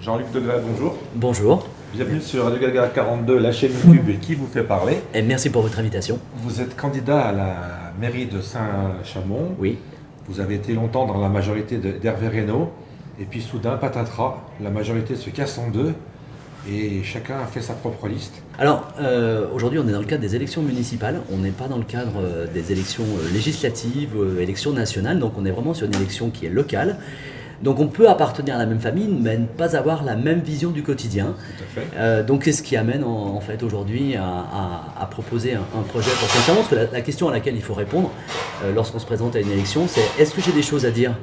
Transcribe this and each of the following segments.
Jean-Luc Degrelle, bonjour. Bonjour. Bienvenue sur Radio Galgala 42, la chaîne YouTube qui vous fait parler. Et merci pour votre invitation. Vous êtes candidat à la mairie de Saint-Chamond. Oui. Vous avez été longtemps dans la majorité d'Hervé Reynaud. Et puis soudain, patatras, la majorité se casse en deux et chacun a fait sa propre liste. Alors, aujourd'hui, on est dans le cadre des élections municipales. On n'est pas dans le cadre des élections législatives, élections nationales. Donc, on est vraiment sur une élection qui est locale. Donc on peut appartenir à la même famille, mais ne pas avoir la même vision du quotidien. Tout à fait. Donc c'est ce qui amène en fait aujourd'hui à proposer un projet pour Saint-Chamond. Parce que la question à laquelle il faut répondre lorsqu'on se présente à une élection, c'est est-ce que j'ai des choses à dire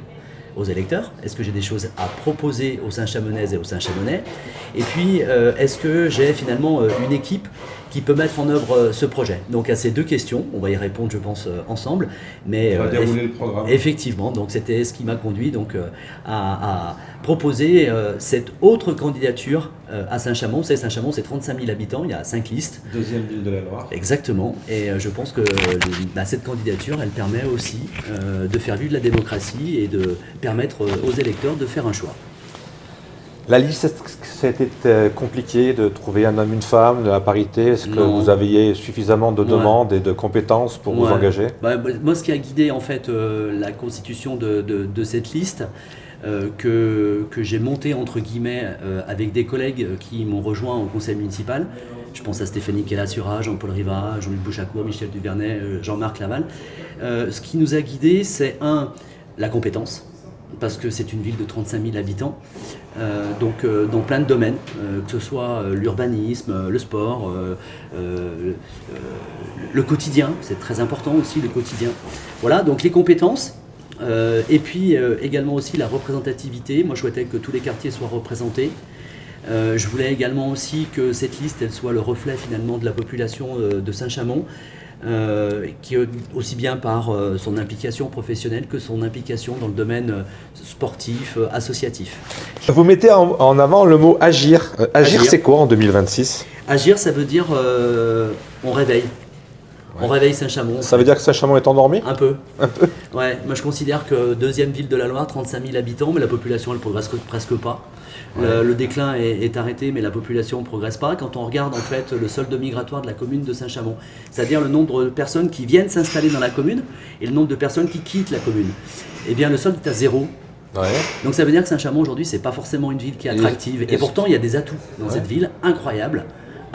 aux électeurs? Est-ce que j'ai des choses à proposer aux Saint-Chamonaises et aux Saint-Chamonnais? Et puis, est-ce que j'ai finalement une équipe qui peut mettre en œuvre ce projet? Donc à ces deux questions, on va y répondre je pense ensemble. Mais, on va dérouler le programme. Effectivement, donc c'était ce qui m'a conduit donc, à proposer cette autre candidature à Saint-Chamond. Saint-Chamond, c'est 35 000 habitants, il y a 5 listes. Deuxième ville de la Loire. Exactement, et je pense que cette candidature, elle permet aussi de faire vivre la démocratie et de permettre aux électeurs de faire un choix. La liste, est-ce que ça a été compliqué de trouver un homme, une femme, de la parité? Est-ce que vous aviez suffisamment de demandes et de compétences pour vous engager? Moi, ce qui a guidé en fait la constitution de cette liste, que j'ai montée entre guillemets avec des collègues qui m'ont rejoint au conseil municipal. Je pense à Stéphanie Kellassura, Jean-Paul Riva, Jean-Luc Bouchacourt, Michel Duvernay, Jean-Marc Laval. Ce qui nous a guidés, c'est la compétence, parce que c'est une ville de 35 000 habitants, donc dans plein de domaines, que ce soit l'urbanisme, le sport, le quotidien, c'est très important aussi le quotidien. Voilà, donc les compétences, et puis également aussi la représentativité. Moi je souhaitais que tous les quartiers soient représentés. Je voulais également aussi que cette liste elle soit le reflet finalement de la population de Saint-Chamond, qui aussi bien par son implication professionnelle que son implication dans le domaine sportif, associatif. Vous mettez en avant le mot agir. Agir, c'est quoi en 2026? Agir, ça veut dire on réveille. Ouais. On réveille Saint-Chamond. Ça veut dire que Saint-Chamond est endormi? Un peu. Un peu. Ouais, moi je considère que deuxième ville de la Loire, 35 000 habitants, mais la population elle progresse presque pas. Ouais. Le déclin est arrêté, mais la population ne progresse pas. Quand on regarde en fait le solde migratoire de la commune de Saint-Chamond, c'est-à-dire le nombre de personnes qui viennent s'installer dans la commune et le nombre de personnes qui quittent la commune, eh bien le solde est à 0. Ouais. Donc ça veut dire que Saint-Chamond aujourd'hui c'est pas forcément une ville qui est attractive. Et pourtant il y a des atouts dans cette ville incroyables.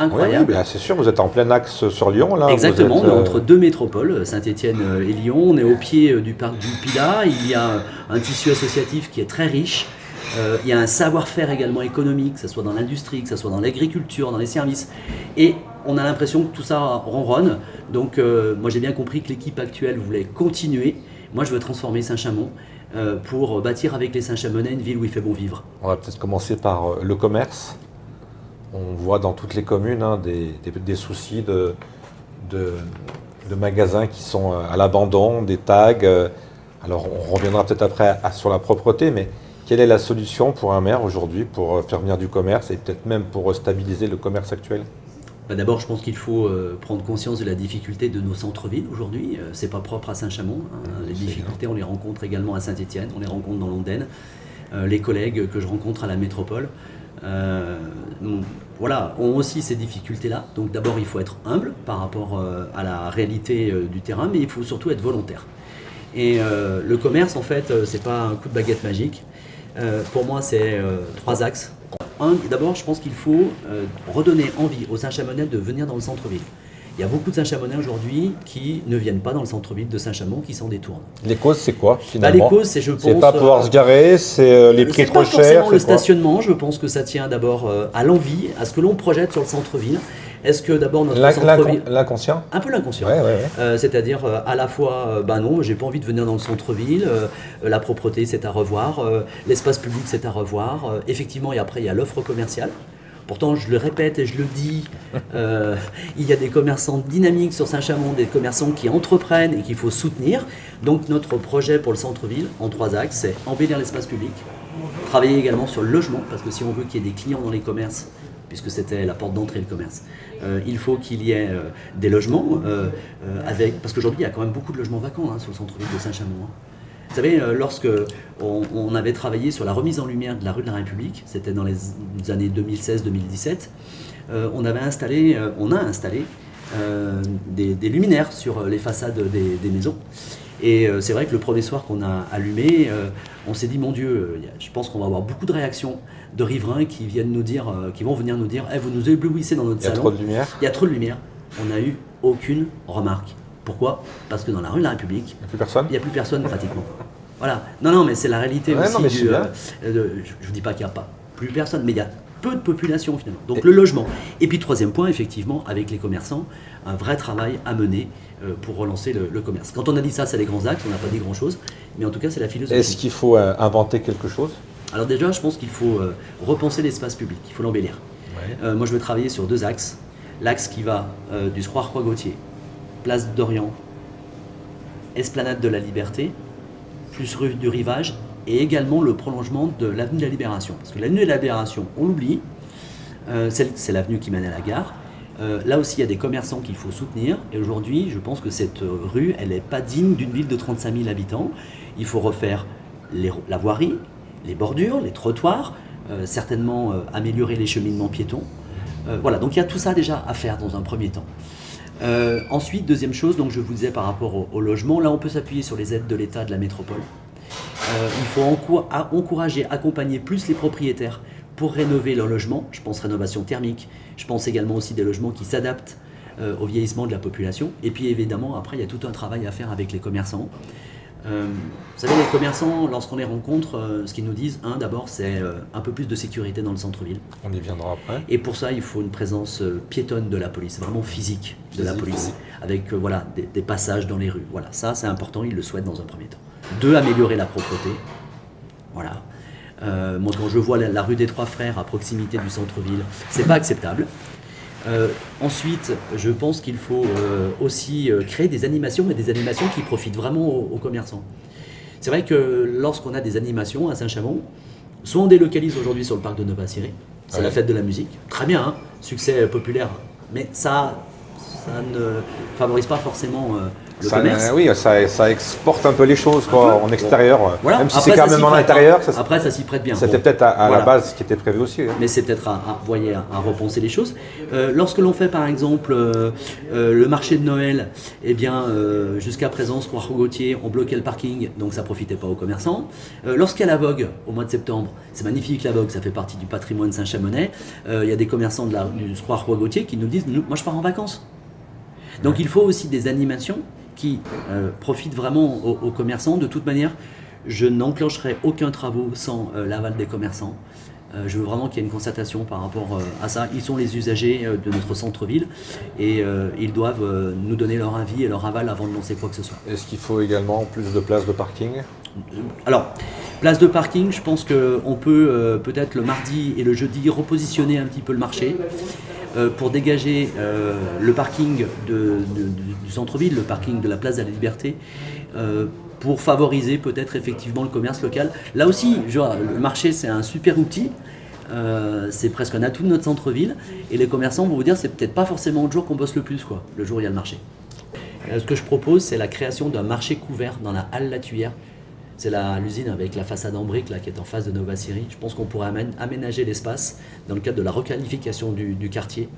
Incroyable. Oui, c'est sûr, vous êtes en plein axe sur Lyon là. Exactement, on est entre deux métropoles, Saint-Étienne et Lyon. On est au pied du parc du Pilat. Il y a un tissu associatif qui est très riche. Il y a un savoir-faire également économique, que ce soit dans l'industrie, que ce soit dans l'agriculture, dans les services. Et on a l'impression que tout ça ronronne. Donc moi j'ai bien compris que l'équipe actuelle voulait continuer. Moi je veux transformer Saint-Chamond pour bâtir avec les Saint-Chamonnais une ville où il fait bon vivre. On va peut-être commencer par le commerce. On voit dans toutes les communes des soucis de magasins qui sont à l'abandon, des tags. Alors on reviendra peut-être après sur la propreté, mais quelle est la solution pour un maire aujourd'hui pour faire venir du commerce et peut-être même pour stabiliser le commerce actuel? D'abord, je pense qu'il faut prendre conscience de la difficulté de nos centres-villes aujourd'hui. C'est pas propre à Saint-Chamond. Les difficultés, on les rencontre également à Saint-Étienne, on les rencontre dans l'Ondaine. Les collègues que je rencontre à la métropole, voilà, ont aussi ces difficultés-là. Donc d'abord, il faut être humble par rapport à la réalité du terrain, mais il faut surtout être volontaire. Et le commerce, en fait, c'est pas un coup de baguette magique. Pour moi, c'est 3 axes. D'abord, je pense qu'il faut redonner envie aux Saint-Chamonnais de venir dans le centre-ville. Il y a beaucoup de Saint-Chamonnais aujourd'hui qui ne viennent pas dans le centre-ville de Saint-Chamond, qui s'en détournent. Les causes, c'est quoi finalement? Les causes, c'est je pense... C'est pas pouvoir se garer, c'est les prix trop chers. C'est pas forcément le stationnement, je pense que ça tient d'abord à l'envie, à ce que l'on projette sur le centre-ville. Est-ce que d'abord notre centre-ville... L'inconscient? Un peu l'inconscient. Ouais. C'est-à-dire à la fois, non, j'ai pas envie de venir dans le centre-ville, la propreté c'est à revoir, l'espace public c'est à revoir, effectivement et après il y a l'offre commerciale. Pourtant, je le répète et je le dis, il y a des commerçants dynamiques sur Saint-Chamond, des commerçants qui entreprennent et qu'il faut soutenir. Donc notre projet pour le centre-ville, en 3 axes, c'est embellir l'espace public, travailler également sur le logement, parce que si on veut qu'il y ait des clients dans les commerces, puisque c'était la porte d'entrée le commerce, il faut qu'il y ait des logements, parce qu'aujourd'hui il y a quand même beaucoup de logements vacants sur le centre-ville de Saint-Chamond. Vous savez, lorsque on avait travaillé sur la remise en lumière de la rue de la République, c'était dans les années 2016-2017, on a installé des luminaires sur les façades des maisons. Et c'est vrai que le premier soir qu'on a allumé, on s'est dit, mon Dieu, je pense qu'on va avoir beaucoup de réactions de riverains qui vont venir nous dire, vous nous éblouissez dans notre salon. Il y a trop de lumière. Il y a trop de lumière. On n'a eu aucune remarque. Pourquoi? Parce que dans la rue de la République, il n'y a plus personne. Il n'y a plus personne pratiquement. Voilà. Non, mais c'est la réalité aussi. Non, mais je ne vous dis pas qu'il n'y a pas plus personne, mais il y a peu de population finalement. Donc le logement. Et puis troisième point, effectivement, avec les commerçants, un vrai travail à mener pour relancer le commerce. Quand on a dit ça, c'est les grands axes, on n'a pas dit grand-chose, mais en tout cas, c'est la philosophie. Est-ce qu'il faut inventer quelque chose? Alors déjà, je pense qu'il faut repenser l'espace public, il faut l'embellir. Ouais. Moi, je vais travailler sur 2 axes. L'axe qui va du Square Roi-Gautier, Place d'Orient, Esplanade de la Liberté, plus rue du Rivage, et également le prolongement de l'avenue de la Libération. Parce que l'avenue de la Libération, on l'oublie, c'est l'avenue qui mène à la gare. Là aussi, il y a des commerçants qu'il faut soutenir. Et aujourd'hui, je pense que cette rue, elle n'est pas digne d'une ville de 35 000 habitants. Il faut refaire la voirie, les bordures, les trottoirs, certainement améliorer les cheminements piétons. Voilà, donc il y a tout ça déjà à faire dans un premier temps. Ensuite, deuxième chose, donc je vous disais par rapport au logement, là on peut s'appuyer sur les aides de l'État de la métropole. Il faut encourager, accompagner plus les propriétaires pour rénover leur logement. Je pense rénovation thermique, je pense également aussi des logements qui s'adaptent au vieillissement de la population. Et puis évidemment, après, il y a tout un travail à faire avec les commerçants. Vous savez, les commerçants, lorsqu'on les rencontre, ce qu'ils nous disent, d'abord, c'est un peu plus de sécurité dans le centre-ville. On y viendra après. Et pour ça, il faut une présence piétonne de la police, vraiment physique de la police, avec voilà, des passages dans les rues. Voilà, ça, c'est important, ils le souhaitent dans un premier temps. 2, améliorer la propreté. Voilà. Moi, quand je vois la rue des Trois Frères à proximité du centre-ville, c'est pas acceptable. Ensuite, je pense qu'il faut aussi créer des animations, mais des animations qui profitent vraiment aux commerçants. C'est vrai que lorsqu'on a des animations à Saint-Chamond, soit on délocalise aujourd'hui sur le parc de Nova-Ciré, c'est la fête de la musique, très bien, succès populaire, mais ça ne favorise pas forcément le commerce. Oui, ça exporte un peu les choses quoi, en extérieur. Voilà. Même si c'est quand même en intérieur. Après, ça s'y prête bien. C'était peut-être à la base ce qui était prévu aussi. Mais c'est peut-être à repenser les choses. Lorsque l'on fait par exemple le marché de Noël, eh bien, jusqu'à présent, Square Gautier, on bloquait le parking, donc ça ne profitait pas aux commerçants. Lorsqu'il y a la Vogue au mois de septembre, c'est magnifique la Vogue, ça fait partie du patrimoine Saint-Chamonais. Il y a des commerçants du Square Gautier qui nous disent, moi je pars en vacances. Donc il faut aussi des animations qui profitent vraiment aux commerçants. De toute manière, je n'enclencherai aucun travaux sans l'aval des commerçants. Je veux vraiment qu'il y ait une concertation par rapport à ça. Ils sont les usagers de notre centre-ville et ils doivent nous donner leur avis et leur aval avant de lancer quoi que ce soit. Est-ce qu'il faut également plus de places de parking? Alors, place de parking, je pense qu'on peut peut-être le mardi et le jeudi repositionner un petit peu le marché pour dégager le parking du centre-ville, le parking de la place de la Liberté, pour favoriser peut-être effectivement le commerce local. Là aussi, le marché c'est un super outil, c'est presque un atout de notre centre-ville et les commerçants vont vous dire c'est peut-être pas forcément le jour qu'on bosse le plus, quoi, le jour où il y a le marché. Ce que je propose, c'est la création d'un marché couvert dans la halle La Tuyère. C'est l'usine avec la façade en briques là, qui est en face de Nova-Ciré. Je pense qu'on pourrait aménager l'espace dans le cadre de la requalification du quartier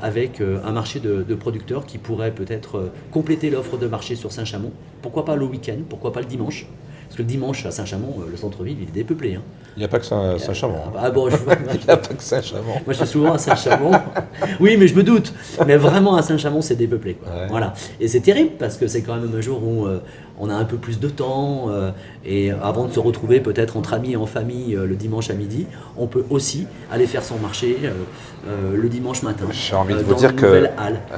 avec un marché de producteurs qui pourrait peut-être compléter l'offre de marché sur Saint-Chamond. Pourquoi pas le week-end, pourquoi pas le dimanche? Parce que le dimanche à Saint-Chamond, le centre-ville, il est dépeuplé. Hein. Il n'y a pas que Saint-Chamond. Bon, il n'y a pas que Saint-Chamond. Moi, je suis souvent à Saint-Chamond. Oui, mais je me doute. Mais vraiment, à Saint-Chamond, c'est dépeuplé. Quoi. Ouais. Voilà. Et c'est terrible parce que c'est quand même un jour où on a un peu plus de temps. Et avant de se retrouver peut-être entre amis et en famille le dimanche à midi, on peut aussi aller faire son marché le dimanche matin. J'ai envie de vous dire que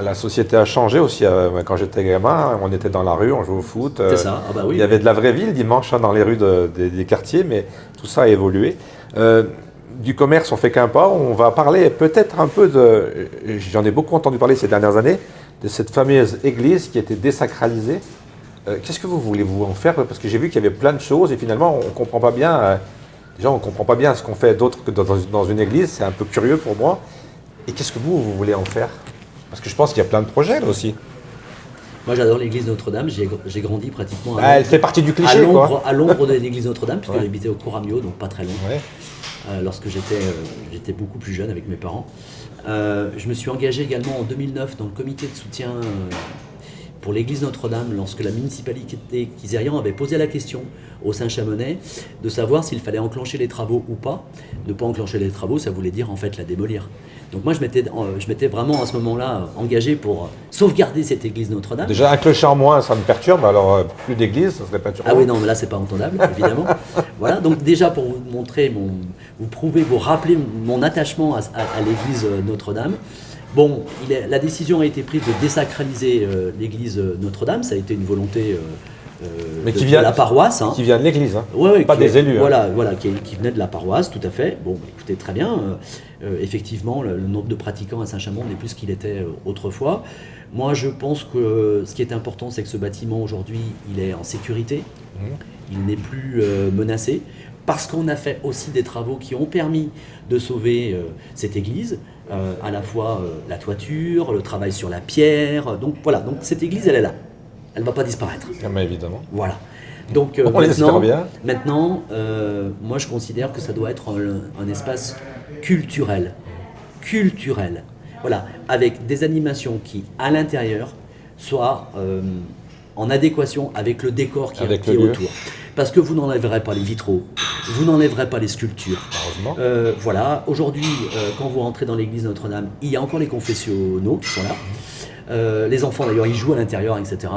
la société a changé aussi. Quand j'étais gamin, on était dans la rue, on jouait au foot. C'est ça. Ah bah oui, il y avait de la vraie vie le dimanche dans les rues des quartiers, mais tout ça a évolué. Du commerce, on fait qu'un pas. On va parler peut-être un peu j'en ai beaucoup entendu parler ces dernières années, de cette fameuse église qui a été désacralisée. Qu'est-ce que vous voulez vous en faire? Parce que j'ai vu qu'il y avait plein de choses et finalement on ne comprend pas bien. Déjà, on ne comprend pas bien ce qu'on fait d'autre que dans une église. C'est un peu curieux pour moi. Et qu'est-ce que vous voulez en faire? Parce que je pense qu'il y a plein de projets là aussi. Moi, j'adore l'église Notre-Dame. J'ai grandi pratiquement Elle fait partie du cliché, quoi. à l'ombre de l'église Notre-Dame, puisque Ouais. j'habitais au Coramio, donc pas très loin, Ouais. lorsque j'étais beaucoup plus jeune avec mes parents. Je me suis engagé également en 2009 dans le comité de soutien pour l'église Notre-Dame, lorsque la municipalité qu'Isérian avait posé la question au Saint-Chamonix de savoir s'il fallait enclencher les travaux ou pas. Ne pas enclencher les travaux, ça voulait dire en fait la démolir. Donc moi, je m'étais vraiment à ce moment-là engagé pour sauvegarder cette église Notre-Dame. Déjà, un clochard moins, ça me perturbe. Alors, plus d'église, ça serait perturbant. Ah oui, non, mais là, c'est pas entendable, évidemment. Voilà, donc déjà, pour vous montrer, vous prouver, vous rappeler mon attachement à l'église Notre-Dame. Bon, la décision a été prise de désacraliser l'église Notre-Dame. Ça a été une volonté Mais de la paroisse. Hein. Qui vient de l'église, hein. Ouais, Pas des élus. Voilà, qui venait de la paroisse, tout à fait. Bon, écoutez, très bien. Effectivement, le nombre de pratiquants à Saint-Chamond n'est plus ce qu'il était autrefois. Moi, je pense que ce qui est important, c'est que ce bâtiment, aujourd'hui, il est en sécurité. Il n'est plus menacé. Parce qu'on a fait aussi des travaux qui ont permis de sauver cette église. À la fois la toiture, le travail sur la pierre. Donc voilà, donc cette église, elle est là. Elle ne va pas disparaître. Ah, mais évidemment. Voilà. Donc On l'espère bien. maintenant moi je considère que ça doit être un espace culturel. Culturel. Voilà, avec des animations qui, à l'intérieur, soient en adéquation avec le décor qui est autour. Parce que vous n'enlèverez pas les vitraux, vous n'enlèverez pas les sculptures. Heureusement. Voilà, aujourd'hui, quand vous rentrez dans l'église Notre-Dame, il y a encore les confessionnaux qui sont là. Les enfants, d'ailleurs, ils jouent à l'intérieur, etc.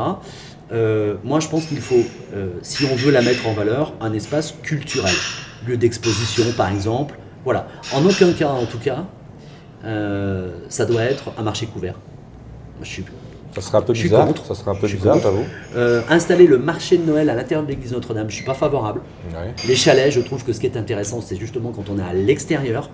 Moi, je pense qu'il faut, si on veut la mettre en valeur, un espace culturel. Lieu d'exposition, par exemple. Voilà. En aucun cas, en tout cas, ça doit être un marché couvert. Ça serait un peu bizarre. Contre. Ça serait un peu bizarre, j'avoue. Installer le marché de Noël à l'intérieur de l'église Notre-Dame, je ne suis pas favorable. Ouais. Les chalets, je trouve que ce qui est intéressant, c'est justement quand on est à l'extérieur.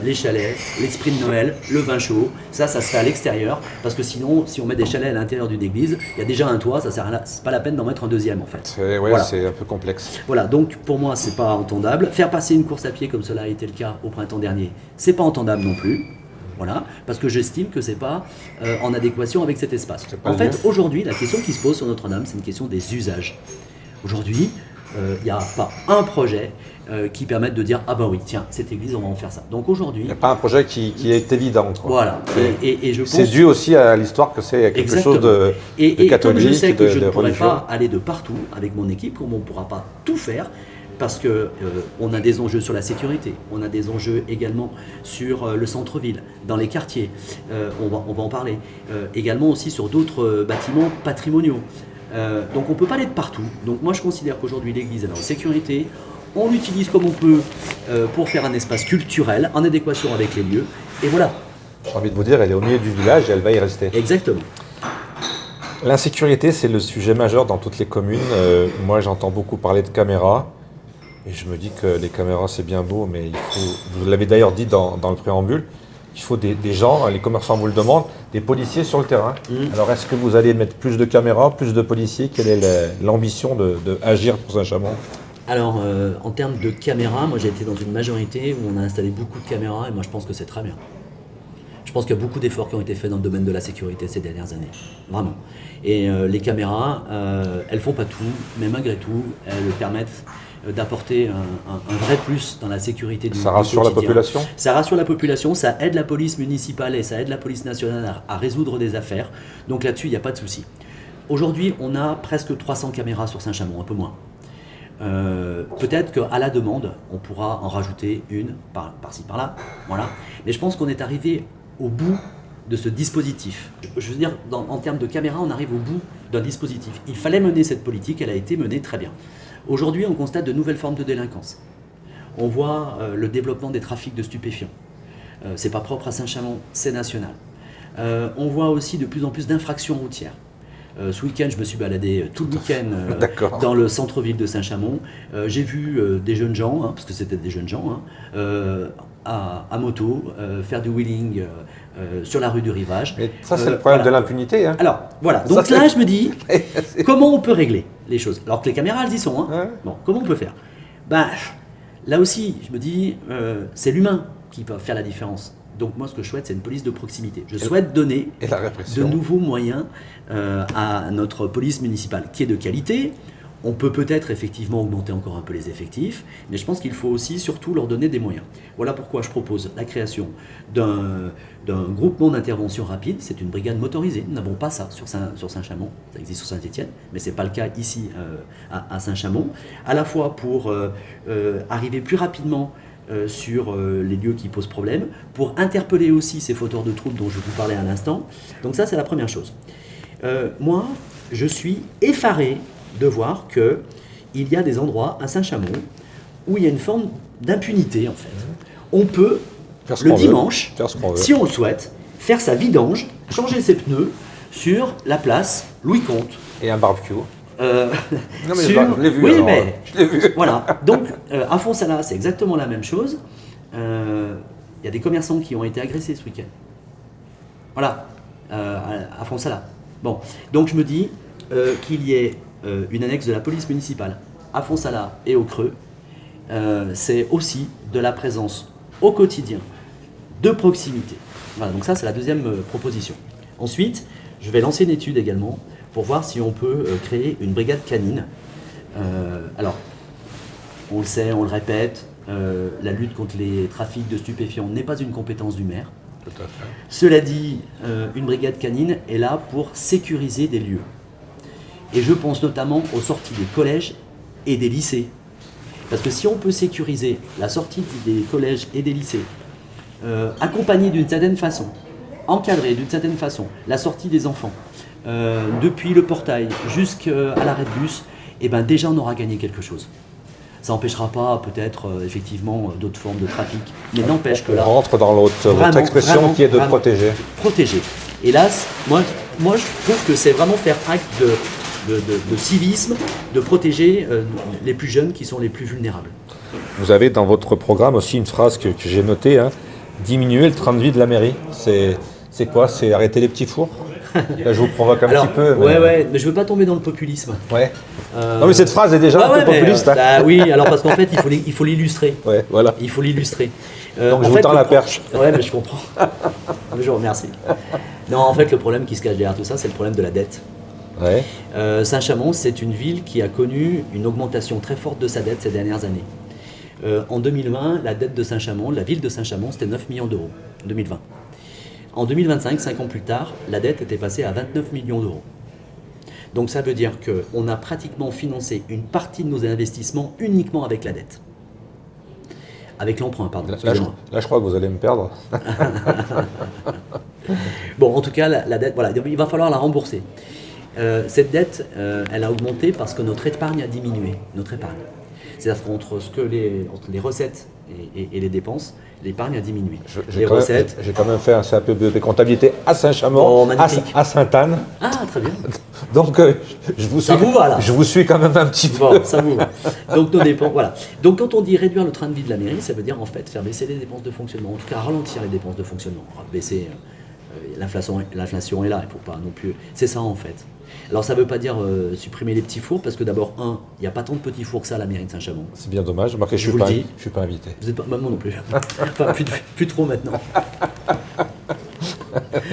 Les chalets, l'esprit de Noël, le vin chaud, ça se fait à l'extérieur, parce que sinon, si on met des chalets à l'intérieur d'une église, il y a déjà un toit, c'est pas la peine d'en mettre un deuxième en fait. Voilà. C'est un peu complexe. Voilà, donc pour moi, c'est pas entendable. Faire passer une course à pied comme cela a été le cas au printemps dernier, c'est pas entendable non plus. Voilà, parce que j'estime que c'est pas en adéquation avec cet espace. En fait, aujourd'hui, la question qui se pose sur Notre-Dame, c'est une question des usages. Aujourd'hui, il n'y a pas un projet qui permette de dire « Ah ben oui, tiens, cette église, on va en faire ça ». Donc aujourd'hui... Il n'y a pas un projet qui est évident, quoi. Voilà. Et je pense... C'est dû aussi à l'histoire que c'est quelque chose de catholique, comme je sais que je ne pourrais religieux. pas aller de partout avec mon équipe, comme on ne pourra pas tout faire, parce qu'on a des enjeux sur la sécurité, on a des enjeux également sur le centre-ville, dans les quartiers, on va en parler, également aussi sur d'autres bâtiments patrimoniaux. Donc on ne peut pas aller de partout. Donc moi je considère qu'aujourd'hui l'église est en sécurité, on l'utilise comme on peut pour faire un espace culturel en adéquation avec les lieux, et voilà. J'ai envie de vous dire, elle est au milieu du village et elle va y rester. Exactement. L'insécurité, c'est le sujet majeur dans toutes les communes. Moi j'entends beaucoup parler de caméras. Et je me dis que les caméras, c'est bien beau, mais il faut, vous l'avez d'ailleurs dit dans le préambule, il faut des gens, les commerçants vous le demandent, des policiers sur le terrain. Alors est-ce que vous allez mettre plus de caméras, plus de policiers? Quelle est l'ambition de agir pour Saint-Chamond? Alors, en termes de caméras, moi j'ai été dans une majorité où on a installé beaucoup de caméras, et moi je pense que c'est très bien. Je pense qu'il y a beaucoup d'efforts qui ont été faits dans le domaine de la sécurité ces dernières années, vraiment. Et les caméras, elles font pas tout, mais malgré tout, elles permettent d'apporter un vrai plus dans la sécurité du quotidien. Ça rassure la population? Ça rassure la population, ça aide la police municipale et ça aide la police nationale à résoudre des affaires. Donc là-dessus, il n'y a pas de souci. Aujourd'hui, on a presque 300 caméras sur Saint-Chamond, un peu moins. Peut-être qu'à la demande, on pourra en rajouter une par-ci, par-là. Voilà. Mais je pense qu'on est arrivé au bout de ce dispositif. Je veux dire, en termes de caméras, on arrive au bout d'un dispositif. Il fallait mener cette politique, elle a été menée très bien. Aujourd'hui, on constate de nouvelles formes de délinquance. On voit le développement des trafics de stupéfiants. C'est pas propre à Saint-Chamond, c'est national. On voit aussi de plus en plus d'infractions routières. Ce week-end, je me suis baladé tout le week-end dans le centre-ville de Saint-Chamond. J'ai vu des jeunes gens, parce que c'était des jeunes gens, à moto, faire du wheeling sur la rue du Rivage. Mais ça, c'est le problème de l'impunité. Hein. Alors, voilà. Donc là, je me dis, comment on peut régler les choses? Alors que les caméras, elles y sont. Hein. Bon, comment on peut faire? Ben, là aussi, je me dis, c'est l'humain qui va faire la différence. Donc moi, ce que je souhaite, c'est une police de proximité. Je souhaite donner Et la de répression. nouveaux moyens à notre police municipale, qui est de qualité. On peut peut-être effectivement augmenter encore un peu les effectifs, mais je pense qu'il faut aussi surtout leur donner des moyens. Voilà pourquoi je propose la création d'un groupement d'intervention rapide. C'est une brigade motorisée. Nous n'avons pas ça sur Saint-Chamond. Ça existe sur Saint-Étienne, mais ce n'est pas le cas ici à Saint-Chamond. À la fois pour arriver plus rapidement sur les lieux qui posent problème, pour interpeller aussi ces fauteurs de troubles dont je vous parlais à l'instant. Donc ça, c'est la première chose. Moi, je suis effaré de voir qu'il y a des endroits à Saint-Chamond où il y a une forme d'impunité, en fait. On peut, le dimanche, si on le souhaite, faire sa vidange, changer ses pneus sur la place Louis Comte. Et un barbecue. Non, mais je l'ai vu. Oui, alors, mais je l'ai vu. voilà. Donc, à Fonsala, c'est exactement la même chose. Il y a des commerçants qui ont été agressés ce week-end. Voilà, à Fonsala. Bon, donc je me dis qu'il y ait une annexe de la police municipale à Fonsala et au Creux. C'est aussi de la présence au quotidien, de proximité. Voilà, donc ça, c'est la deuxième proposition. Ensuite, je vais lancer une étude également pour voir si on peut créer une brigade canine. Alors, on le sait, on le répète, la lutte contre les trafics de stupéfiants n'est pas une compétence du maire. Tout à fait. Cela dit, une brigade canine est là pour sécuriser des lieux. Et je pense notamment aux sorties des collèges et des lycées. Parce que si on peut sécuriser la sortie des collèges et des lycées, accompagner d'une certaine façon, encadrer d'une certaine façon la sortie des enfants, depuis le portail jusqu'à l'arrêt de bus, et ben déjà on aura gagné quelque chose. Ça n'empêchera pas peut-être effectivement d'autres formes de trafic, mais n'empêche que là... On rentre dans votre expression qui est de protéger. Protéger. Et là, moi je trouve que c'est vraiment faire acte de civisme, de protéger les plus jeunes qui sont les plus vulnérables. Vous avez dans votre programme aussi une phrase que j'ai notée, hein, diminuer le train de vie de la mairie. C'est quoi? C'est arrêter les petits fours? Là, je vous provoque un petit peu. Mais... Ouais, mais je veux pas tomber dans le populisme. Ouais. Non, mais cette phrase est déjà un peu populiste. Bah, oui, alors parce qu'en fait, il faut l'illustrer. Ouais, voilà. Il faut l'illustrer. Donc je vous tends la perche. Ouais, mais je comprends. Je vous remercie. Non, en fait, le problème qui se cache derrière tout ça, c'est le problème de la dette. Ouais. Saint-Chamond, c'est une ville qui a connu une augmentation très forte de sa dette ces dernières années. En 2020, la dette de Saint-Chamond, la ville de Saint-Chamond, c'était 9 millions d'euros. 2020. En 2025, 5 ans plus tard, la dette était passée à 29 millions d'euros. Donc ça veut dire qu'on a pratiquement financé une partie de nos investissements uniquement avec la dette. Avec l'emprunt, pardon. Là, je crois que vous allez me perdre. Bon, en tout cas, la dette, voilà, il va falloir la rembourser. Cette dette, elle a augmenté parce que notre épargne a diminué. Notre épargne. C'est-à-dire qu'entre les recettes et les dépenses, l'épargne a diminué. J'ai quand même fait un CAP BEP comptabilité à Saint-Chamond, à Sainte-Anne. Ah, très bien. Donc, je vous suis quand même un petit peu. Bon, ça vous va. Donc, nos dépenses, voilà. Donc, quand on dit réduire le train de vie de la mairie, ça veut dire en fait faire baisser les dépenses de fonctionnement, en tout cas ralentir les dépenses de fonctionnement. Baisser, l'inflation est là, il ne faut pas non plus. C'est ça en fait. Alors ça ne veut pas dire supprimer les petits fours, parce que d'abord, il n'y a pas tant de petits fours que ça à la mairie de Saint-Chamond. C'est bien dommage, je suis pas invité. Vous êtes pas, moi non plus. Enfin, plus trop maintenant.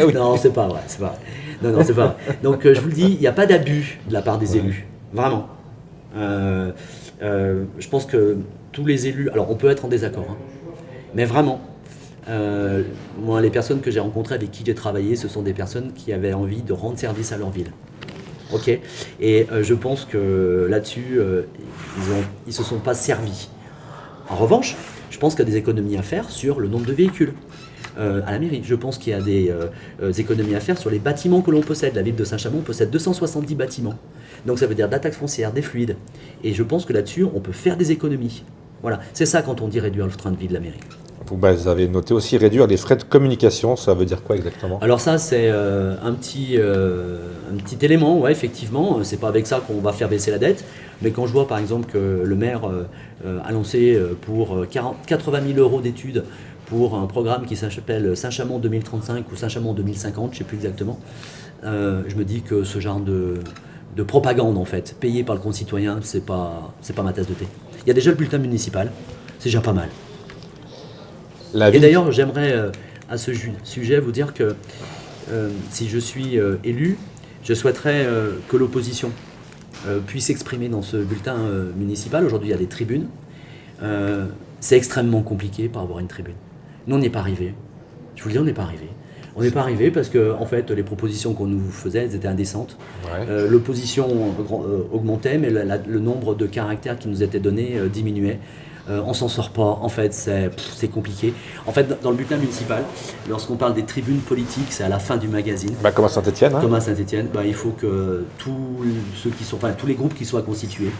Oui. Non, c'est pas vrai, c'est pas vrai. Non, c'est pas vrai. Donc je vous le dis, il n'y a pas d'abus de la part des élus. Vraiment. Je pense que tous les élus, alors on peut être en désaccord, hein, mais vraiment, moi les personnes que j'ai rencontrées, avec qui j'ai travaillé, ce sont des personnes qui avaient envie de rendre service à leur ville. Ok, et je pense que là-dessus, ils se sont pas servis. En revanche, je pense qu'il y a des économies à faire sur le nombre de véhicules à la mairie. Je pense qu'il y a des économies à faire sur les bâtiments que l'on possède. La ville de Saint-Chamond possède 270 bâtiments. Donc ça veut dire de la taxe foncière, des fluides. Et je pense que là-dessus, on peut faire des économies. Voilà, c'est ça quand on dit réduire le train de vie de la mairie. Vous avez noté aussi réduire les frais de communication, ça veut dire quoi exactement? Alors ça, c'est un petit élément, ouais, effectivement. C'est pas avec ça qu'on va faire baisser la dette, mais quand je vois par exemple que le maire a lancé pour 80 000 euros d'études pour un programme qui s'appelle Saint-Chamond 2035 ou Saint-Chamond 2050, je ne sais plus exactement, je me dis que ce genre de propagande, en fait, payée par le concitoyen, c'est pas ma tasse de thé. Il y a déjà le bulletin municipal, c'est déjà pas mal. Et d'ailleurs, j'aimerais à ce sujet vous dire que si je suis élu, je souhaiterais que l'opposition puisse s'exprimer dans ce bulletin municipal. Aujourd'hui, il y a des tribunes. C'est extrêmement compliqué pour avoir une tribune. Nous, on n'y est pas arrivé. Je vous le dis, on n'est pas arrivé. On n'est pas arrivé parce que, en fait, les propositions qu'on nous faisait, elles étaient indécentes. Ouais. L'opposition augmentait, mais le nombre de caractères qui nous étaient donnés diminuait. On s'en sort pas, en fait, c'est compliqué. En fait, dans le bulletin municipal, lorsqu'on parle des tribunes politiques, c'est à la fin du magazine. Bah, comme à Saint-Étienne. Hein. Comme à Saint-Étienne, il faut que tous les groupes qui soient constitués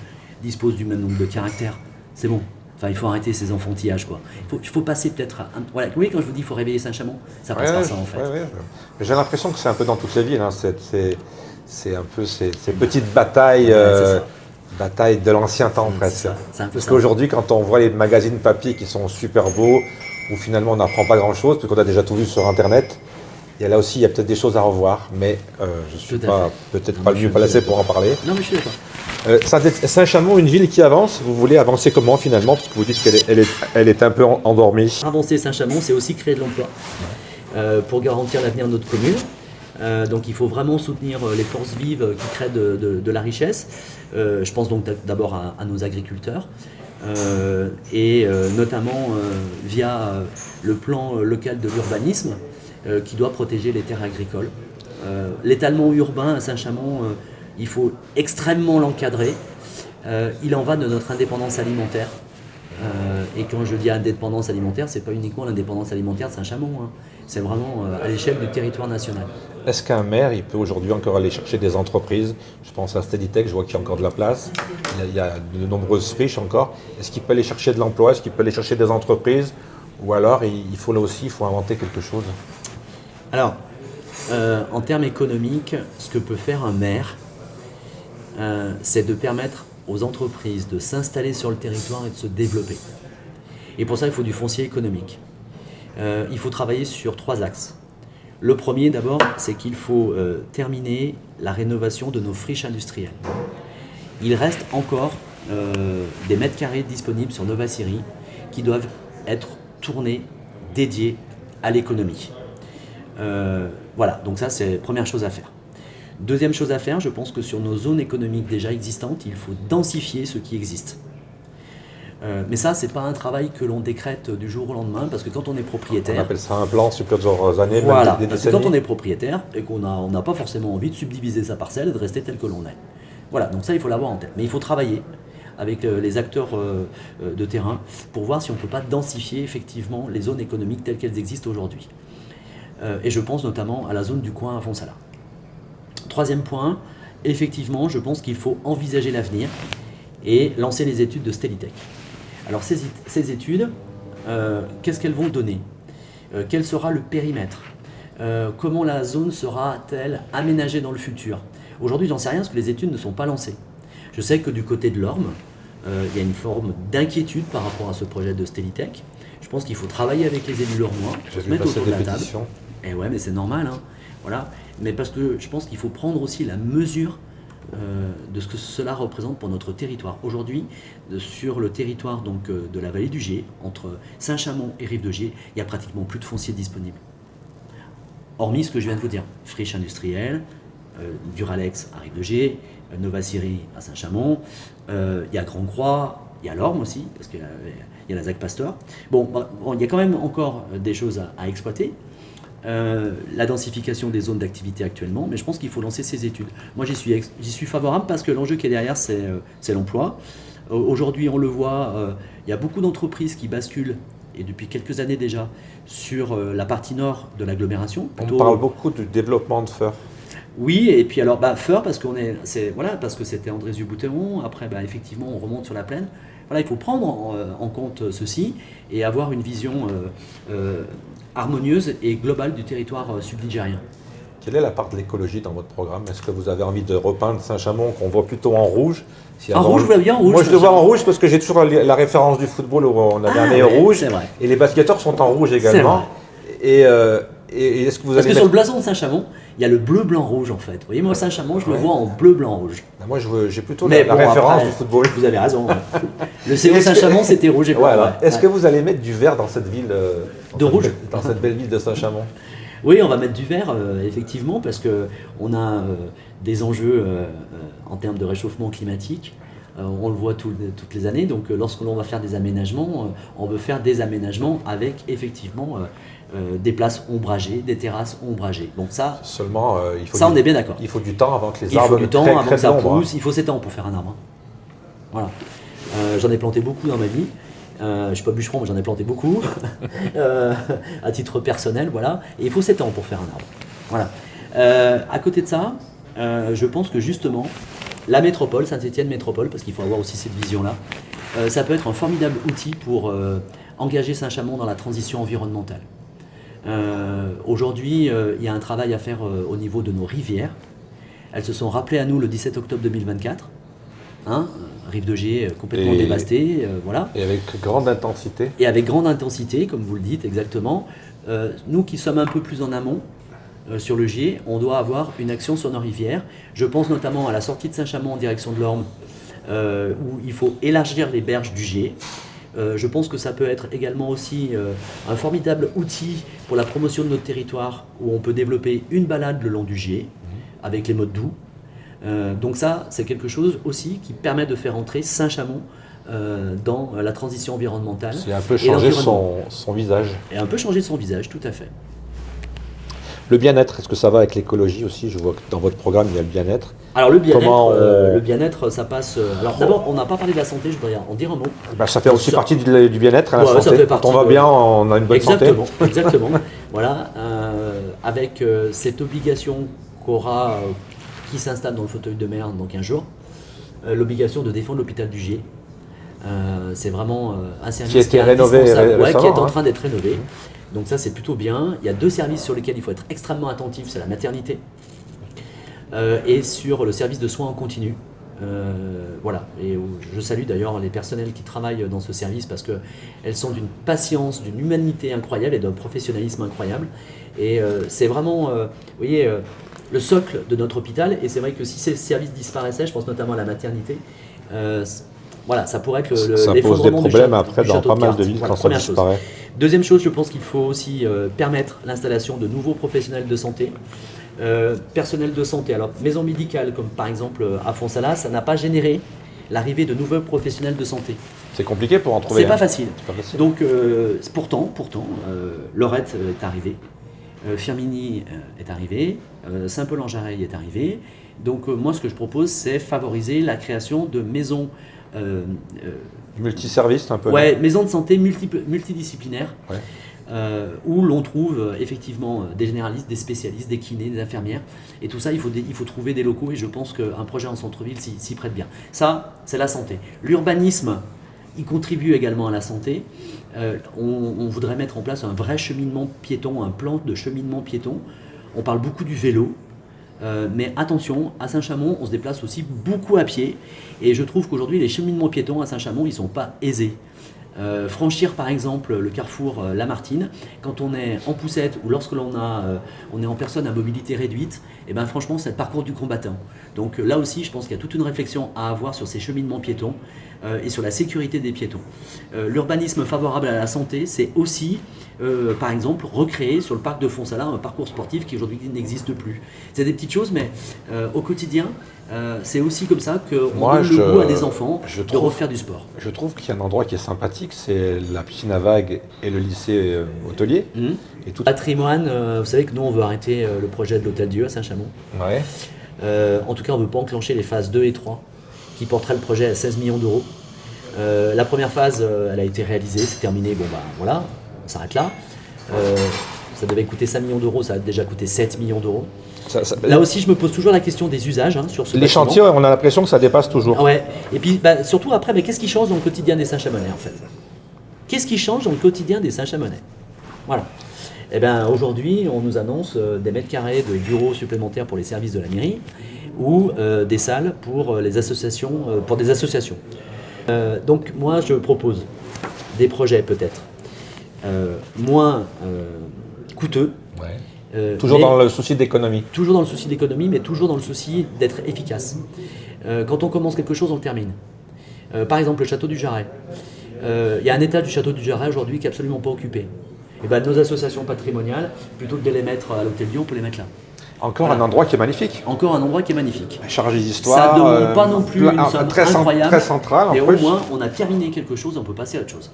disposent du même nombre de caractères. C'est bon. Enfin, il faut arrêter ces enfantillages, quoi. Il faut passer peut-être à... Voilà. Oui, quand je vous dis qu'il faut réveiller Saint-Chamond, ça passe par ça, en fait. Ouais. J'ai l'impression que c'est un peu dans toutes les villes. Hein. C'est un peu ces petites batailles... Bataille de l'ancien temps, presque. Parce qu'aujourd'hui, quand on voit les magazines papier qui sont super beaux, où finalement on n'apprend pas grand-chose, parce qu'on a déjà tout vu sur Internet, et là aussi, il y a peut-être des choses à revoir, mais je ne suis peut-être pas le mieux placé pour en parler. Non, mais je suis d'accord. Saint-Chamond, une ville qui avance, vous voulez avancer comment finalement? Parce que vous dites qu'elle est un peu endormie. Avancer Saint-Chamond, c'est aussi créer de l'emploi pour garantir l'avenir de notre commune. Donc il faut vraiment soutenir les forces vives qui créent de la richesse. Je pense donc d'abord à nos agriculteurs et notamment via le plan local de l'urbanisme qui doit protéger les terres agricoles. L'étalement urbain à Saint-Chamond, il faut extrêmement l'encadrer. Il en va de notre indépendance alimentaire. Et quand je dis indépendance alimentaire, c'est pas uniquement l'indépendance alimentaire de Saint-Chamond, hein. C'est vraiment à l'échelle du territoire national. Est-ce qu'un maire, il peut aujourd'hui encore aller chercher des entreprises? Je pense à Steadytech, je vois qu'il y a encore de la place. Il y a de nombreuses friches encore. Est-ce qu'il peut aller chercher de l'emploi? Est-ce qu'il peut aller chercher des entreprises? Ou alors, il faut là aussi, il faut inventer quelque chose? Alors, en termes économiques, ce que peut faire un maire, c'est de permettre aux entreprises de s'installer sur le territoire et de se développer. Et pour ça, il faut du foncier économique. Il faut travailler sur 3 axes. Le premier, d'abord, c'est qu'il faut terminer la rénovation de nos friches industrielles. Il reste encore des mètres carrés disponibles sur Nova Syrie qui doivent être tournés, dédiés à l'économie. Voilà, donc ça, c'est la première chose à faire. Deuxième chose à faire, je pense que sur nos zones économiques déjà existantes, il faut densifier ce qui existe. Mais ça, c'est pas un travail que l'on décrète du jour au lendemain, parce que quand on est propriétaire... On appelle ça un plan sur plusieurs années, voilà, même des parce que quand on est propriétaire et qu'on n'a pas forcément envie de subdiviser sa parcelle et de rester tel que l'on est. Voilà, donc ça, il faut l'avoir en tête. Mais il faut travailler avec les acteurs de terrain pour voir si on ne peut pas densifier effectivement les zones économiques telles qu'elles existent aujourd'hui. Et je pense notamment à la zone du coin à Fonsala. Troisième point, effectivement, je pense qu'il faut envisager l'avenir et lancer les études de Steadytech. Alors ces études, qu'est-ce qu'elles vont donner? Quel sera le périmètre? Comment la zone sera-t-elle aménagée dans le futur? Aujourd'hui, j'en sais rien parce que les études ne sont pas lancées. Je sais que du côté de l'Orme, il y a une forme d'inquiétude par rapport à ce projet de Steadytech. Je pense qu'il faut travailler avec les élus lormois, se mettre autour de la table. Et ouais, mais c'est normal, hein. Voilà. Mais parce que je pense qu'il faut prendre aussi la mesure de ce que cela représente pour notre territoire. Aujourd'hui, sur le territoire donc, de la vallée du Gier, entre Saint-Chamond et Rive-de-Gier, il n'y a pratiquement plus de foncier disponible. Hormis ce que je viens de vous dire, friche industrielle, Duralex à Rive-de-Gier, Nova Syrie à Saint-Chamond, il y a Grand-Croix, il y a l'Orme aussi, parce qu'il y a la ZAC Pasteur. Bon, il y a quand même encore des choses à exploiter. La densification des zones d'activité actuellement, mais je pense qu'il faut lancer ces études. Moi, j'y suis favorable parce que l'enjeu qui est derrière, c'est l'emploi. Aujourd'hui, on le voit, il y a beaucoup d'entreprises qui basculent, et depuis quelques années déjà, sur la partie nord de l'agglomération. On parle beaucoup du développement de Feur. Oui, et puis alors, Feur, parce que c'était Andrézieux-Boutéron, après, effectivement, on remonte sur la plaine. Voilà, il faut prendre en compte ceci et avoir une vision harmonieuse et globale du territoire sud-ligérien. Quelle est la part de l'écologie dans votre programme? Est-ce que vous avez envie de repeindre Saint-Chamond qu'on voit plutôt en rouge? En rouge, je vois bien en rouge. Moi, je le vois en rouge parce que j'ai toujours la référence du football où on avait un maillot rouge. C'est vrai. Et les basketteurs sont en rouge également. Et Et est-ce que vous Parce allez que sur le blason de Saint-Chamond, il y a le bleu, blanc, rouge en fait. Vous voyez, moi Saint-Chamond, je le vois en bleu, blanc, rouge. Moi, j'ai plutôt Mais la bon, référence après, du football. Vous avez raison. Ouais. Le CO Est-ce que- Saint-Chamond, c'était rouge et blanc. Voilà. ouais. Est-ce Ouais. que vous allez mettre du vert dans cette ville De rouge dans cette belle ville de Saint-Chamond? Oui, on va mettre du vert, effectivement, parce qu'on a des enjeux en termes de réchauffement climatique. On le voit toutes les années. Donc, lorsque l'on va faire des aménagements, on veut faire des aménagements avec effectivement des places ombragées, des terrasses ombragées. Donc ça, Seulement, il faut ça on est bien d'accord. il faut du temps avant que les Il arbres faut du temps créent- avant créent que ça de l'ombre, hein. pousse. Il faut 7 ans pour faire un arbre. Voilà. J'en ai planté beaucoup dans ma vie. Je ne suis pas bûcheron, mais j'en ai planté beaucoup. À titre personnel, voilà. Et il faut 7 ans pour faire un arbre. Voilà. À côté de ça, je pense que justement, la métropole, Saint-Étienne Métropole, parce qu'il faut avoir aussi cette vision-là, ça peut être un formidable outil pour engager Saint-Chamond dans la transition environnementale. Aujourd'hui, il y a un travail à faire au niveau de nos rivières. Elles se sont rappelées à nous le 17 octobre 2024. Hein, rive de Gier complètement dévastée, voilà. Et avec grande intensité. Et avec grande intensité, comme vous le dites exactement. Nous qui sommes un peu plus en amont sur le Gier, on doit avoir une action sur nos rivières. Je pense notamment à la sortie de Saint-Chamond en direction de l'Orme, où il faut élargir les berges du Gier. Je pense que ça peut être également aussi un formidable outil pour la promotion de notre territoire, où on peut développer une balade le long du Gier, avec les modes doux. Donc ça, c'est quelque chose aussi qui permet de faire entrer Saint-Chamond dans la transition environnementale. C'est un peu et changer l'environnement. son visage. Et un peu changer son visage, tout à fait. Le bien-être, est-ce que ça va avec l'écologie aussi? Je vois que dans votre programme, il y a le bien-être. Alors le bien-être, Comment on- le bien-être, ça passe... alors d'abord, on n'a pas parlé de la santé, je voudrais en dire un mot. Bah, ça fait aussi partie du bien-être, hein, la Ouais, ça santé. fait Quand partie on va de- bien, on a une bonne Exactement, santé. exactement. Voilà, avec cette obligation qu'aura, qui s'installe dans le fauteuil de maire dans 15 jours, l'obligation de défendre l'hôpital du Gier. C'est vraiment un service Qui a été est rénové indispensable, qui est récemment, en hein. train d'être rénové. Donc ça, c'est plutôt bien. Il y a 2 services sur lesquels il faut être extrêmement attentif, c'est la maternité et sur le service de soins en continu. Voilà, et je salue d'ailleurs les personnels qui travaillent dans ce service parce qu'elles sont d'une patience, d'une humanité incroyable et d'un professionnalisme incroyable. Et c'est vraiment, vous voyez, le socle de notre hôpital. Et c'est vrai que si ces services disparaissaient, je pense notamment à la maternité, voilà, ça pourrait être Ça pose des l'effondrement du problèmes château- après du dans château pas de mal cartes. de villes Voilà, quand ça première chose. disparaît. Deuxième chose, je pense qu'il faut aussi permettre l'installation de nouveaux professionnels de santé. Personnel de santé, alors maison médicale comme par exemple à Fonsala, ça n'a pas généré l'arrivée de nouveaux professionnels de santé. C'est compliqué pour en trouver. C'est pas hein. facile. C'est pas facile. Donc pourtant, Lorette est arrivée, Firminy est arrivé, Saint-Paul-en-Jarreille est arrivé. Donc moi ce que je propose c'est favoriser la création de maisons Multiservice, un peu. ouais, maisons de santé multidisciplinaires, Ouais. où l'on trouve effectivement des généralistes, des spécialistes, des kinés, des infirmières. Et tout ça, il faut trouver des locaux et je pense qu'un projet en centre-ville s'y prête bien. Ça, c'est la santé. L'urbanisme, il contribue également à la santé. On voudrait mettre en place un vrai cheminement piéton, un plan de cheminement piéton. On parle beaucoup du vélo. Mais attention, à Saint-Chamond, on se déplace aussi beaucoup à pied. Et je trouve qu'aujourd'hui, les cheminements piétons à Saint-Chamond, ils ne sont pas aisés. Franchir par exemple le carrefour Lamartine, quand on est en poussette ou lorsque on est en personne à mobilité réduite, et ben franchement c'est le parcours du combattant. Donc là aussi je pense qu'il y a toute une réflexion à avoir sur ces cheminements piétons et sur la sécurité des piétons. L'urbanisme favorable à la santé, c'est aussi par exemple recréer sur le parc de Fonsala un parcours sportif qui aujourd'hui n'existe plus. C'est des petites choses mais au quotidien c'est aussi comme ça qu'on Moi, donne le goût à des enfants je de trouve- refaire du sport. Je trouve qu'il y a un endroit qui est sympathique, c'est la piscine à vagues et le lycée hôtelier. Mhm. Et tout... Patrimoine, vous savez que nous on veut arrêter le projet de l'Hôtel Dieu à Saint-Chamond. Ouais. En tout cas, on ne veut pas enclencher les phases 2 et 3 qui porteraient le projet à 16 millions d'euros. La première phase, elle a été réalisée, c'est terminé, bon bah voilà, on s'arrête là. Ça devait coûter 5 millions d'euros, ça a déjà coûté 7 millions d'euros. Là aussi, je me pose toujours la question des usages sur ce Les bâtiment. chantiers, on a l'impression que ça dépasse toujours. Ouais. Et puis bah, surtout après, mais qu'est-ce qui change dans le quotidien des Saint-Chamonnais en fait? Qu'est-ce qui change dans le quotidien des Saint-Chamonnais? Voilà. Eh bien aujourd'hui, on nous annonce des mètres carrés de bureaux supplémentaires pour les services de la mairie ou des salles pour les associations, pour des associations. Donc moi, je propose des projets peut-être moins coûteux. Ouais. Toujours dans le souci d'économie. Toujours dans le souci d'économie, mais toujours dans le souci d'être efficace. Quand on commence quelque chose, on le termine. Par exemple, le château du Jarret. Il y a un état du château du Jarret aujourd'hui qui n'est absolument pas occupé. Et ben, nos associations patrimoniales, plutôt que de les mettre à l'Hôtel Dieu, on peut les mettre là. Encore voilà. Un endroit qui est magnifique. Encore un endroit qui est magnifique. Chargé d'histoire. Ça ne demande pas non plus une somme incroyable. Très central. Et au moins, on a terminé quelque chose, on peut passer à autre chose.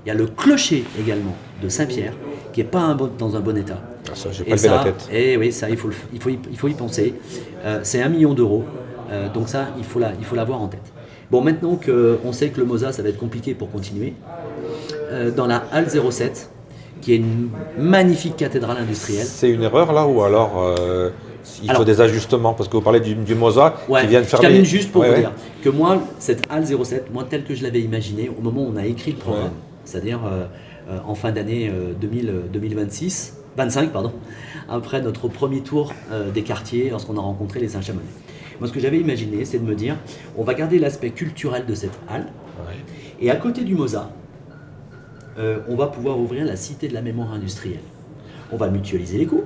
Il y a le clocher également de Saint-Pierre, qui n'est pas dans un bon état. Ah, ça, j'ai pas levé la tête. Et oui, ça, il faut y penser. C'est 1 million d'euros. Donc ça, il faut l'avoir en tête. Bon, maintenant qu'on sait que le MOSA, ça va être compliqué pour continuer, dans la Halle 07, qui est une magnifique cathédrale industrielle. C'est une erreur là ou alors il faut des ajustements? Parce que vous parlez du MOSA qui vient de fermer. Je termine juste pour vous dire que moi, cette Halle 07, moi telle que je l'avais imaginée au moment où on a écrit le programme, c'est-à-dire en fin d'année 25, après notre premier tour des quartiers lorsqu'on a rencontré les Saint-Chamonix. Moi, ce que j'avais imaginé, c'est de me dire, on va garder l'aspect culturel de cette halle, et à côté du MOSA, on va pouvoir ouvrir la cité de la mémoire industrielle. On va mutualiser les coûts,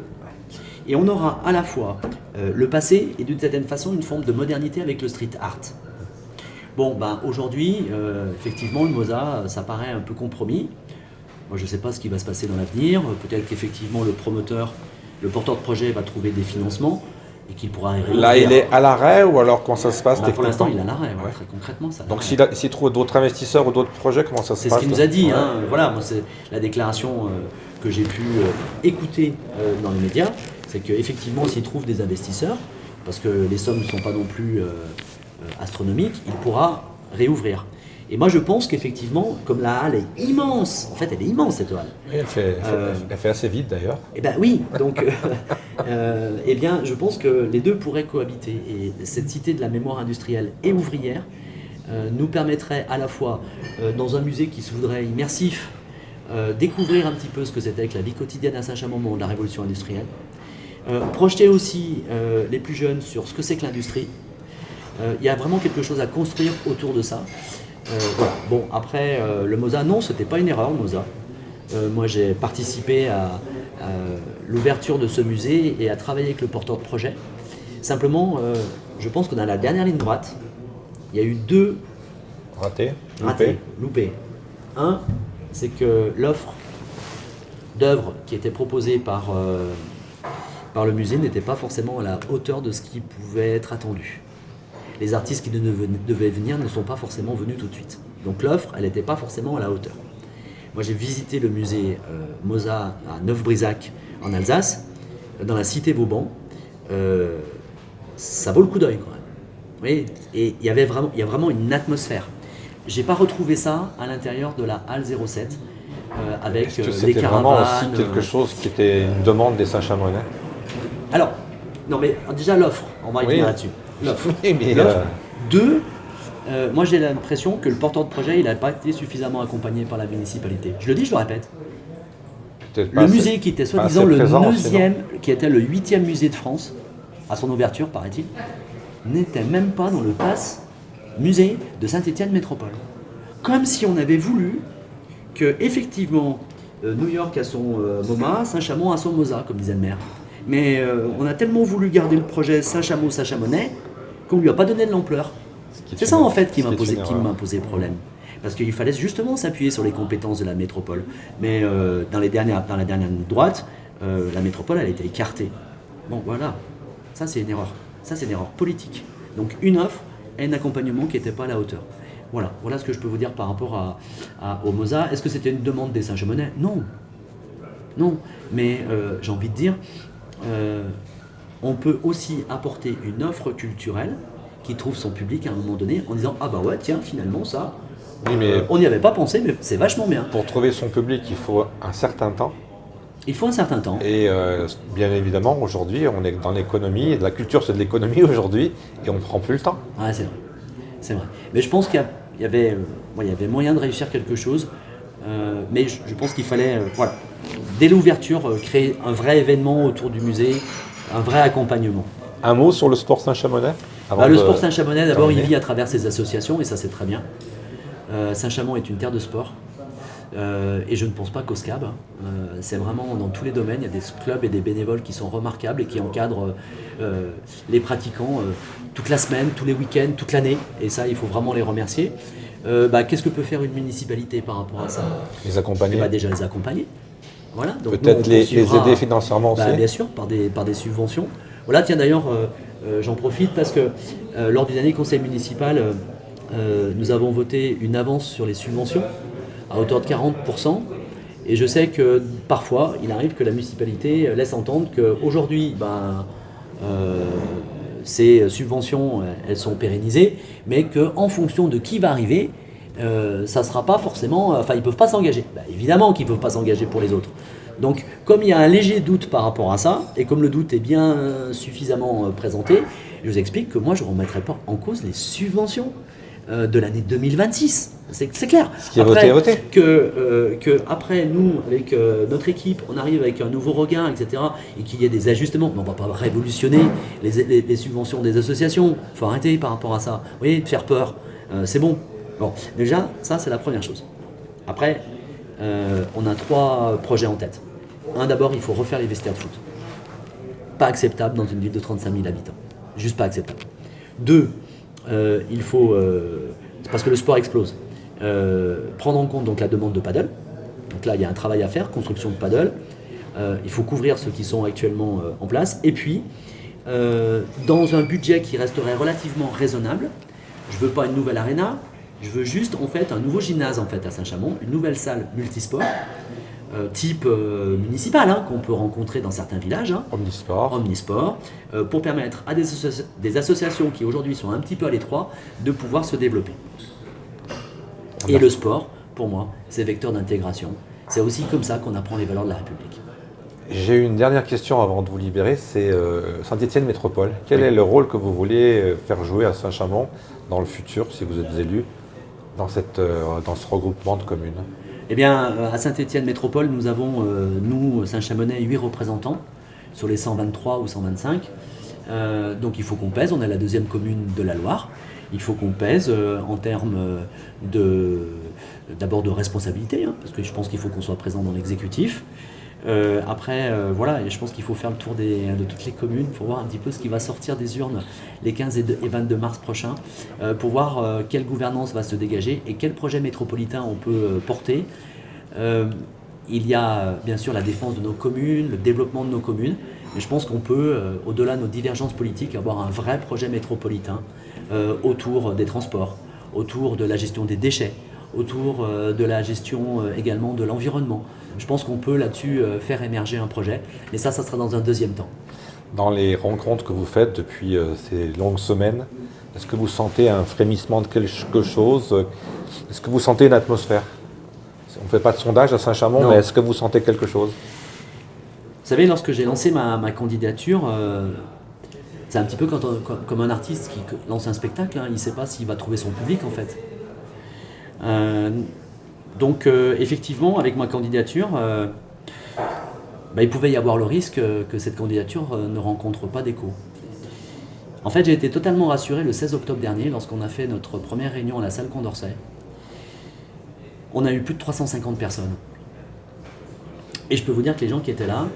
et on aura à la fois le passé et d'une certaine façon une forme de modernité avec le street art. Bon, ben aujourd'hui, effectivement, le MOSA, ça paraît un peu compromis. Moi, je ne sais pas ce qui va se passer dans l'avenir. Peut-être qu'effectivement, le promoteur, le porteur de projet va trouver des financements et qu'il pourra réouvrir. Là, il est à l'arrêt ou alors comment ça se passe pour l'instant, il est à l'arrêt, très concrètement. Ça donc, s'il trouve d'autres investisseurs ou d'autres projets, comment ça se passe? C'est ce qu'il nous a dit. Voilà, moi, c'est la déclaration que j'ai pu écouter dans les médias. C'est qu'effectivement, s'il trouve des investisseurs, parce que les sommes ne sont pas non plus astronomiques, il pourra réouvrir. Et moi, je pense qu'effectivement, comme la halle est immense, en fait, elle est immense cette halle. Oui, elle fait assez vite d'ailleurs. Eh bien oui, donc, eh bien, je pense que les deux pourraient cohabiter. Et cette cité de la mémoire industrielle et ouvrière nous permettrait à la fois, dans un musée qui se voudrait immersif, découvrir un petit peu ce que c'était que la vie quotidienne à Saint-Chamond au moment de la révolution industrielle, projeter aussi les plus jeunes sur ce que c'est que l'industrie. Il y a vraiment quelque chose à construire autour de ça. Voilà. Bon, après, le MOSA, non, c'était pas une erreur, le MOSA. Moi, j'ai participé à l'ouverture de ce musée et à travailler avec le porteur de projet. Simplement, je pense que dans la dernière ligne droite, il y a eu 2 loupés. Un, c'est que l'offre d'œuvres qui était proposée par le musée n'était pas forcément à la hauteur de ce qui pouvait être attendu. Les artistes qui devaient venir ne sont pas forcément venus tout de suite. Donc l'offre, elle n'était pas forcément à la hauteur. Moi, j'ai visité le musée MOSA à Neuf-Brisac, en Alsace, dans la cité Vauban. Ça vaut le coup d'œil, quand même. Vous voyez, et il y a vraiment une atmosphère. J'ai pas retrouvé ça à l'intérieur de la Halle 07, avec Est-ce que les c'était caravanes. vraiment aussi quelque chose qui était une demande des Saint-Chamonix? Alors, non mais déjà l'offre, on va y venir là-dessus. L'offre. L'offre. 2, moi j'ai l'impression que le porteur de projet, il n'a pas été suffisamment accompagné par la municipalité. Je le dis, je le répète. Le musée qui était soi-disant le 9e, qui était le 8e musée de France, à son ouverture, paraît-il, n'était même pas dans le pass musée de Saint-Étienne Métropole. Comme si on avait voulu que, effectivement, New York a son MoMA, Saint-Chamond a son MOSA, comme disait le maire. Mais on a tellement voulu garder le projet Saint-Chamond-Saint-Chamonix qu'on ne lui a pas donné de l'ampleur. C'est ça en fait qui m'a posé problème. Parce qu'il fallait justement s'appuyer sur les compétences de la métropole. Mais dans la dernière ligne droite, la métropole elle a été écartée. Bon voilà, ça c'est une erreur. Ça c'est une erreur politique. Donc une offre et un accompagnement qui n'était pas à la hauteur. Voilà ce que je peux vous dire par rapport au MOSA. Est-ce que c'était une demande des Saint-Chamonix? Non. Mais j'ai envie de dire, on peut aussi apporter une offre culturelle qui trouve son public à un moment donné en disant ah bah ouais tiens finalement ça on n'y avait pas pensé mais c'est vachement bien. Pour trouver son public il faut un certain temps. Il faut un certain temps. Et bien évidemment aujourd'hui on est dans l'économie et la culture c'est de l'économie aujourd'hui et on ne prend plus le temps. Ouais c'est vrai. Mais je pense qu'il y avait moyen de réussir quelque chose. Mais je pense qu'il fallait, dès l'ouverture, créer un vrai événement autour du musée, un vrai accompagnement. Un mot sur le sport Saint-Chamonix? Le sport Saint-Chamonix, d'abord, il vit à travers ses associations, et ça c'est très bien. Saint-Chamond est une terre de sport. Et je ne pense pas qu'au SCAB. C'est vraiment dans tous les domaines. Il y a des clubs et des bénévoles qui sont remarquables et qui encadrent les pratiquants toute la semaine, tous les week-ends, toute l'année. Et ça, il faut vraiment les remercier. Qu'est-ce que peut faire une municipalité par rapport à ça? Les accompagner. Déjà les accompagner. Voilà. Donc peut-être les aider financièrement aussi. Bien sûr, par des subventions. Voilà, tiens d'ailleurs, j'en profite parce que lors du dernier conseil municipal, nous avons voté une avance sur les subventions à hauteur de 40%. Et je sais que parfois, il arrive que la municipalité laisse entendre qu'aujourd'hui, ces subventions, elles sont pérennisées, mais qu'en fonction de qui va arriver, ça ne sera pas forcément... ils ne peuvent pas s'engager. Évidemment qu'ils ne peuvent pas s'engager pour les autres. Donc, comme il y a un léger doute par rapport à ça, et comme le doute est bien suffisamment présenté, je vous explique que moi, je ne remettrai pas en cause les subventions de l'année 2026. C'est clair. Ce qui est voté est voté. Que après, nous, avec notre équipe, on arrive avec un nouveau regard, etc., et qu'il y ait des ajustements. Mais on ne va pas révolutionner les subventions des associations. Il faut arrêter par rapport à ça. Vous voyez, de faire peur. C'est bon. Bon, déjà, ça, c'est la première chose. Après, on a 3 projets en tête. Un, d'abord, il faut refaire les vestiaires de foot. Pas acceptable dans une ville de 35 000 habitants. Juste pas acceptable. 2, il faut, parce que le sport explose, prendre en compte donc la demande de paddle. Donc là, il y a un travail à faire, construction de paddle. Il faut couvrir ceux qui sont actuellement en place. Et puis, dans un budget qui resterait relativement raisonnable, je ne veux pas une nouvelle arena, je veux juste en fait un nouveau gymnase en fait à Saint-Chamond, une nouvelle salle multisport, type municipal, qu'on peut rencontrer dans certains villages. Omnisport, pour permettre à des associations qui aujourd'hui sont un petit peu à l'étroit de pouvoir se développer. Et le sport, pour moi, c'est vecteur d'intégration. C'est aussi comme ça qu'on apprend les valeurs de la République. J'ai une dernière question avant de vous libérer, c'est Saint-Étienne Métropole. Quel est le rôle que vous voulez faire jouer à Saint-Chamond dans le futur, si vous êtes élu, dans ce regroupement de communes? Eh bien, à Saint-Étienne Métropole, nous avons, nous, Saint-Chamonnais, 8 représentants sur les 123 ou 125. Donc il faut qu'on pèse, on est la 2e commune de la Loire. Il faut qu'on pèse en termes d'abord de responsabilité, parce que je pense qu'il faut qu'on soit présent dans l'exécutif. Après, voilà, et je pense qu'il faut faire le tour de toutes les communes pour voir un petit peu ce qui va sortir des urnes les 15 et 22 mars prochains, pour voir quelle gouvernance va se dégager et quel projet métropolitain on peut porter. Il y a bien sûr la défense de nos communes, le développement de nos communes, mais je pense qu'on peut, au-delà de nos divergences politiques, avoir un vrai projet métropolitain autour des transports, autour de la gestion des déchets, autour de la gestion également de l'environnement. Je pense qu'on peut là-dessus faire émerger un projet, mais ça sera dans un 2e temps. Dans les rencontres que vous faites depuis ces longues semaines, est-ce que vous sentez un frémissement de quelque chose? Est-ce que vous sentez une atmosphère? On ne fait pas de sondage à Saint-Chamond, mais est-ce que vous sentez quelque chose? Vous savez, lorsque j'ai lancé ma candidature, c'est un petit peu comme un artiste qui lance un spectacle, il ne sait pas s'il va trouver son public en fait. Donc effectivement, avec ma candidature, il pouvait y avoir le risque que cette candidature ne rencontre pas d'écho. En fait, j'ai été totalement rassuré le 16 octobre dernier lorsqu'on a fait notre première réunion à la salle Condorcet. On a eu plus de 350 personnes. Et je peux vous dire que les gens qui étaient là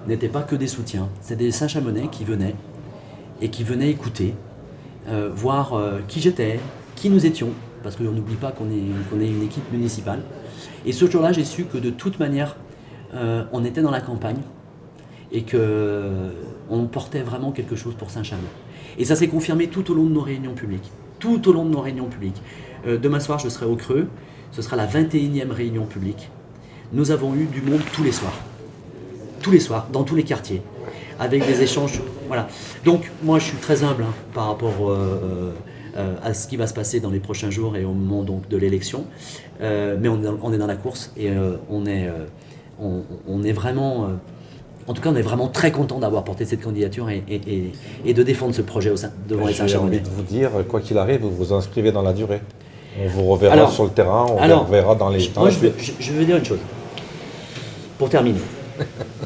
n'étaient pas que des soutiens. C'est des Saint-Chamonnais qui venaient et qui venaient écouter, voir qui j'étais, qui nous étions, parce qu'on n'oublie pas qu'on est une équipe municipale. Et ce jour-là, j'ai su que de toute manière, on était dans la campagne et qu'on portait vraiment quelque chose pour Saint-Chamond. Et ça s'est confirmé tout au long de nos réunions publiques. Tout au long de nos réunions publiques. Demain soir, je serai au Creux. Ce sera la 21e réunion publique. Nous avons eu du monde tous les soirs. Tous les soirs, dans tous les quartiers. Avec des échanges. Voilà. Donc, moi, je suis très humble par rapport à ce qui va se passer dans les prochains jours et au moment donc, de l'élection. Mais on est dans la course et on est vraiment... en tout cas, on est vraiment très content d'avoir porté cette candidature et de défendre ce projet devant les Saint-Chamonnais. J'ai envie de vous dire, quoi qu'il arrive, vous vous inscrivez dans la durée. On vous reverra sur le terrain, on vous reverra dans les... Moi, je veux dire une chose, pour terminer.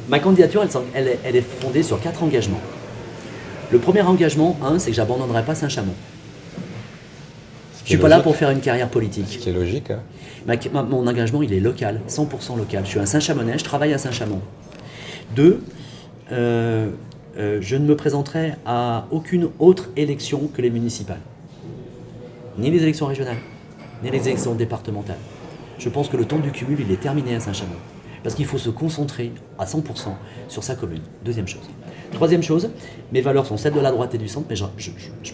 Ma candidature, elle est fondée sur 4 engagements. Le premier engagement, c'est que j'abandonnerai pas Saint-Chamond. Je suis pas là pour faire une carrière politique. Ce qui est logique. Hein. Mon engagement, il est local, 100% local. Je suis un Saint-Chamonais, je travaille à Saint-Chamond. 2, je ne me présenterai à aucune autre élection que les municipales. Ni les élections régionales, ni les élections départementales. Je pense que le temps du cumul, il est terminé à Saint-Chamond. Parce qu'il faut se concentrer à 100% sur sa commune. Deuxième chose. Troisième chose, mes valeurs sont celles de la droite et du centre, mais je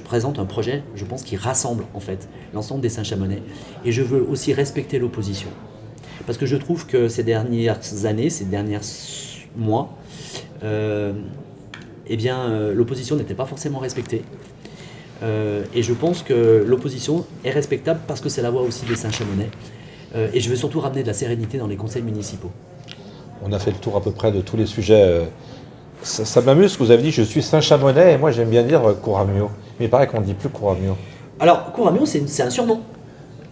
présente un projet, je pense, qui rassemble en fait l'ensemble des Saint-Chamonais. Et je veux aussi respecter l'opposition. Parce que je trouve que ces dernières années, ces derniers mois, l'opposition n'était pas forcément respectée. Et je pense que l'opposition est respectable parce que c'est la voix aussi des Saint-Chamonais. Et je veux surtout ramener de la sérénité dans les conseils municipaux. On a fait le tour à peu près de tous les sujets. Ça m'amuse ce que vous avez dit, je suis Saint-Chamonais, et moi j'aime bien dire Couramio. Mais il paraît qu'on ne dit plus Couramio. Alors, Couramio, c'est un surnom.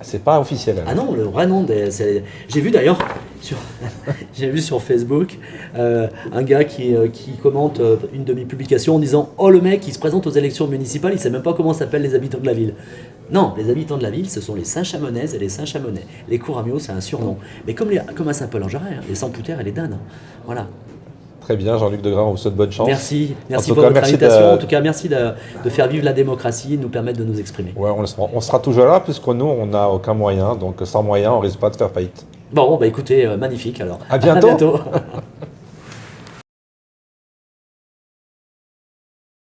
C'est pas officiel. Alors. Ah non, le vrai nom, j'ai vu d'ailleurs sur Facebook un gars qui commente une de mes publications en disant « Oh, le mec, il se présente aux élections municipales, il ne sait même pas comment s'appellent les habitants de la ville. » Non, les habitants de la ville, ce sont les Saint-Chamonaises et les Saint-Chamonais. Les Couramio, c'est un surnom. Mais comme à Saint-Paul-en-Jarret, les Saint-Pouter et les Danes. Voilà. Très bien, Jean-Luc Degrain, on vous souhaite bonne chance. Merci pour votre invitation. En tout cas, merci de faire vivre la démocratie et de nous permettre de nous exprimer. Ouais, on sera toujours là, puisque nous, on n'a aucun moyen. Donc, sans moyen, on ne risque pas de faire faillite. Bon, bah écoutez, magnifique alors. À bientôt. À bientôt.